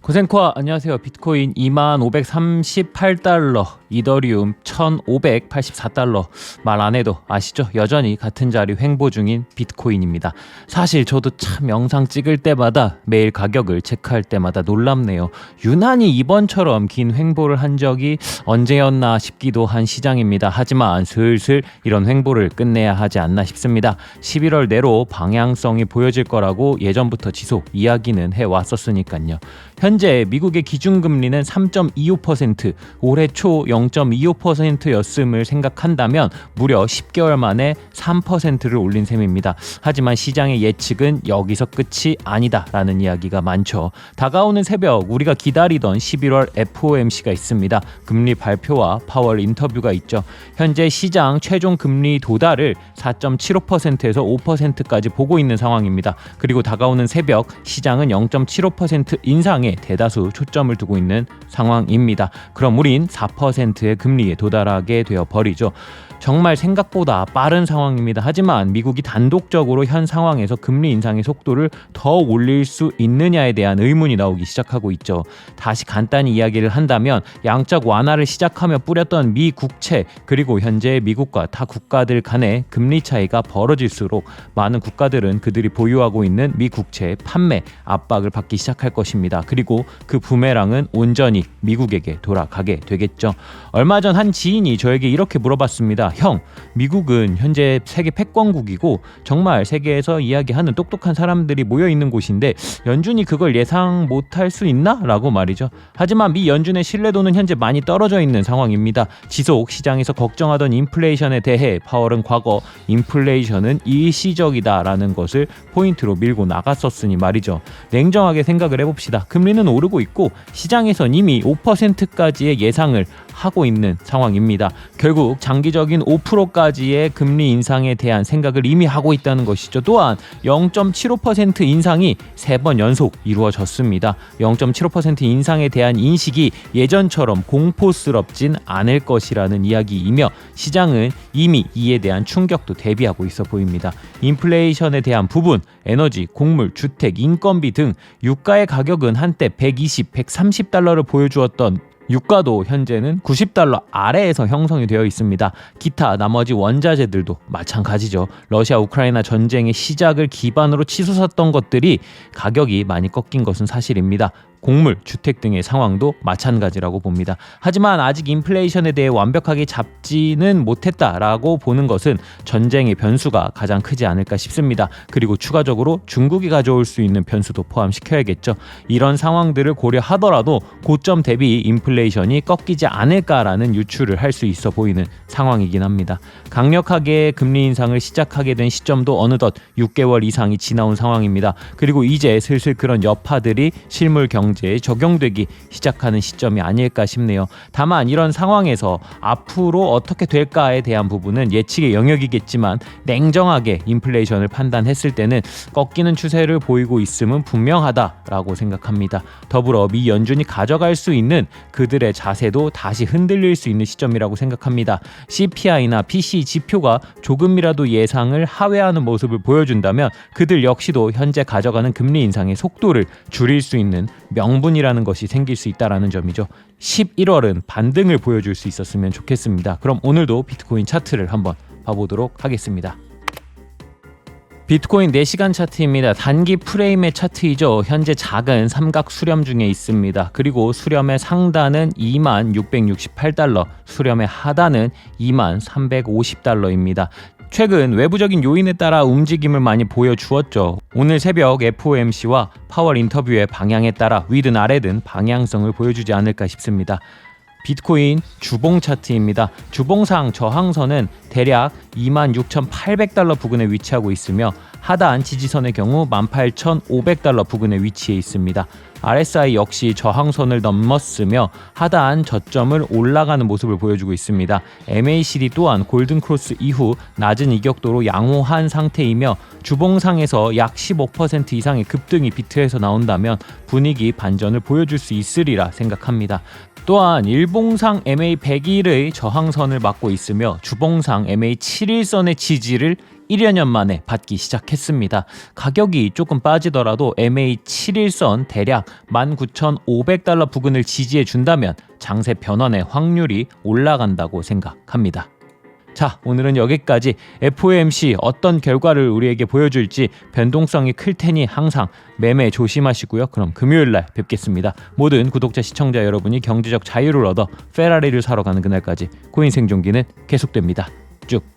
고생코아 안녕하세요. 비트코인 2538달러, 이더리움 1584달러. 말 안 해도 아시죠? 여전히 같은 자리 횡보 중인 비트코인입니다. 사실 저도 참 영상 찍을 때마다 매일 가격을 체크할 때마다 놀랍네요. 유난히 이번처럼 긴 횡보를 한 적이 언제였나 싶기도 한 시장입니다. 하지만 슬슬 이런 횡보를 끝내야 하지 않나 싶습니다. 11월 내로 방향성이 보여질 거라고 예전부터 지속 이야기는 해왔었으니까요. 현재 미국의 기준금리는 3.25%, 올해 초 0.25%였음을 생각한다면 무려 10개월 만에 3%를 올린 셈입니다. 하지만 시장의 예측은 여기서 끝이 아니다라는 이야기가 많죠. 다가오는 새벽 우리가 기다리던 11월 FOMC가 있습니다. 금리 발표와 파월 인터뷰가 있죠. 현재 시장 최종 금리 도달을 4.75%에서 5%까지 보고 있는 상황입니다. 그리고 다가오는 새벽 시장은 0.75% 인상에 대다수 초점을 두고 있는 상황입니다. 그럼 우린 4%의 금리에 도달하게 되어 버리죠. 정말 생각보다 빠른 상황입니다. 하지만 미국이 단독적으로 현 상황에서 금리 인상의 속도를 더 올릴 수 있느냐에 대한 의문이 나오기 시작하고 있죠. 다시 간단히 이야기를 한다면 양적 완화를 시작하며 뿌렸던 미 국채, 그리고 현재 미국과 타 국가들 간의 금리 차이가 벌어질수록 많은 국가들은 그들이 보유하고 있는 미 국채의 판매 압박을 받기 시작할 것입니다. 그리고 그 부메랑은 온전히 미국에게 돌아가게 되겠죠. 얼마 전 한 지인이 저에게 이렇게 물어봤습니다. 형, 미국은 현재 세계 패권국이고 정말 세계에서 이야기하는 똑똑한 사람들이 모여있는 곳인데 연준이 그걸 예상 못할 수 있나? 라고 말이죠. 하지만 미 연준의 신뢰도는 현재 많이 떨어져 있는 상황입니다. 지속 시장에서 걱정하던 인플레이션에 대해 파월은 과거 인플레이션은 일시적이다 라는 것을 포인트로 밀고 나갔었으니 말이죠. 냉정하게 생각을 해봅시다. 금리는 오르고 있고 시장에선 이미 5%까지의 예상을 하고 있는 상황입니다. 결국 장기적인 5%까지의 금리 인상에 대한 생각을 이미 하고 있다는 것이죠. 또한 0.75% 인상이 3번 연속 이루어졌습니다. 0.75% 인상에 대한 인식이 예전처럼 공포스럽진 않을 것이라는 이야기이며 시장은 이미 이에 대한 충격도 대비하고 있어 보입니다. 인플레이션에 대한 부분, 에너지, 곡물, 주택, 인건비 등 유가의 가격은 한때 120, 130달러를 보여주었던 유가도 현재는 90달러 아래에서 형성이 되어 있습니다. 기타 나머지 원자재들도 마찬가지죠. 러시아 우크라이나 전쟁의 시작을 기반으로 치솟았던 것들이 가격이 많이 꺾인 것은 사실입니다. 곡물, 주택 등의 상황도 마찬가지라고 봅니다. 하지만 아직 인플레이션에 대해 완벽하게 잡지는 못했다라고 보는 것은 전쟁의 변수가 가장 크지 않을까 싶습니다. 그리고 추가적으로 중국이 가져올 수 있는 변수도 포함시켜야겠죠. 이런 상황들을 고려하더라도 고점 대비 인플레이션이 꺾이지 않을까라는 유추를 할 수 있어 보이는 상황이긴 합니다. 강력하게 금리 인상을 시작하게 된 시점도 어느덧 6개월 이상이 지나온 상황입니다. 그리고 이제 슬슬 그런 여파들이 실물 경제에 적용되기 시작하는 시점이 아닐까 싶네요. 다만 이런 상황에서 앞으로 어떻게 될까에 대한 부분은 예측의 영역이겠지만 냉정하게 인플레이션을 판단했을 때는 꺾이는 추세를 보이고 있음은 분명하다라고 생각합니다. 더불어 미 연준이 가져갈 수 있는 그들의 자세도 다시 흔들릴 수 있는 시점이라고 생각합니다. CPI나 PCE 지표가 조금이라도 예상을 하회하는 모습을 보여준다면 그들 역시도 현재 가져가는 금리 인상의 속도를 줄일 수 있는 명분이라는 것이 생길 수 있다는 점이죠. 11월은 반등을 보여줄 수 있었으면 좋겠습니다. 그럼 오늘도 비트코인 차트를 한번 봐보도록 하겠습니다. 비트코인 4시간 차트입니다. 단기 프레임의 차트이죠. 현재 작은 삼각 수렴 중에 있습니다. 그리고 수렴의 상단은 2668달러, 수렴의 하단은 2350달러입니다. 최근 외부적인 요인에 따라 움직임을 많이 보여주었죠. 오늘 새벽 FOMC와 파월 인터뷰의 방향에 따라 위든 아래든 방향성을 보여주지 않을까 싶습니다. 비트코인 주봉 차트입니다. 주봉상 저항선은 대략 26,800달러 부근에 위치하고 있으며 하단 지지선의 경우 18,500달러 부근에 위치해 있습니다. RSI 역시 저항선을 넘었으며 하단 저점을 올라가는 모습을 보여주고 있습니다. MACD 또한 골든크로스 이후 낮은 이격도로 양호한 상태이며 주봉상에서 약 15% 이상의 급등이 비트에서 나온다면 분위기 반전을 보여줄 수 있으리라 생각합니다. 또한 일봉상 MA101의 저항선을 막고 있으며 주봉상 MA7일선의 지지를 1여 년 만에 받기 시작했습니다. 가격이 조금 빠지더라도 MA7일선 대략 19,500달러 부근을 지지해 준다면 장세 변환의 확률이 올라간다고 생각합니다. 자, 오늘은 여기까지. FOMC 어떤 결과를 우리에게 보여줄지 변동성이 클 테니 항상 매매 조심하시고요. 그럼 금요일날 뵙겠습니다. 모든 구독자 시청자 여러분이 경제적 자유를 얻어 페라리를 사러 가는 그날까지 코인 생존기는 계속됩니다. 쭉